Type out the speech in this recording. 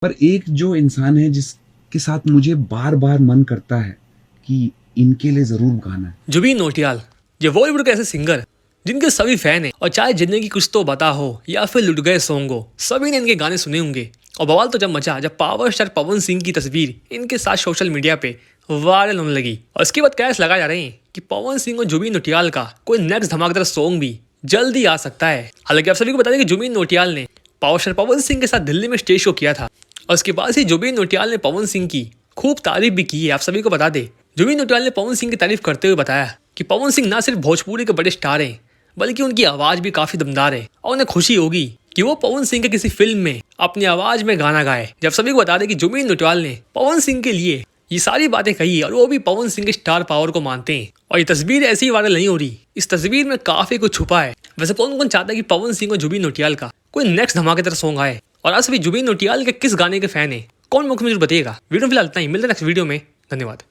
पर एक जो इंसान है जिसके साथ मुझे बार बार मन करता है कि इनके लिए जरूर गाना है। जुबीन नौटियाल, ये बॉलीवुड के ऐसे सिंगर जिनके सभी फैन हैं और चाहे जिंदगी कुछ तो बता हो या फिर लुट गए सॉन्ग हो, सभी ने इनके गाने सुने होंगे। और बवाल तो जब मचा जब पावर स्टार पवन सिंह की तस्वीर इनके साथ सोशल मीडिया पे वायरल होने लगी। और इसके बाद कयास लगाए जा रहे हैं कि पवन सिंह और जुबीन नौटियाल का कोई नेक्स्ट धमाकेदार सॉन्ग भी जल्दी आ सकता है। हालांकि आप सभी को बता दें कि जुबीन नौटियाल ने पावर स्टार पवन सिंह के साथ दिल्ली में स्टेज शो किया था और उसके बाद ही जुबीन नौटियाल ने पवन सिंह की खूब तारीफ भी की है। आप सभी को बता दें, जुबीन नौटियाल ने पवन सिंह की तारीफ करते हुए बताया कि पवन सिंह ना सिर्फ भोजपुरी के बड़े स्टार हैं बल्कि उनकी आवाज भी काफी दमदार है और उन्हें खुशी होगी कि वो पवन सिंह के किसी फिल्म में अपनी आवाज में गाना गाए। जब सभी को बता दें कि जुबीन नौटियाल ने पवन सिंह के लिए ये सारी बातें कही है और वो भी पवन सिंह के स्टार पावर को मानते हैं। और ये तस्वीर ऐसी ही वायरल नहीं हो रही, इस तस्वीर में काफी कुछ छुपा है। वैसे कौन कौन चाहता है कि पवन सिंह और जुबीन नौटियाल का कोई नेक्स्ट धमाकेदार सॉन्ग आए, और आज सभी जुबीन नौटियाल के किस गाने के फैन है, कौन मुझे बताइएगा। वीडियो फिलहाल इतना ही, मिलते हैं नेक्स्ट वीडियो में। धन्यवाद।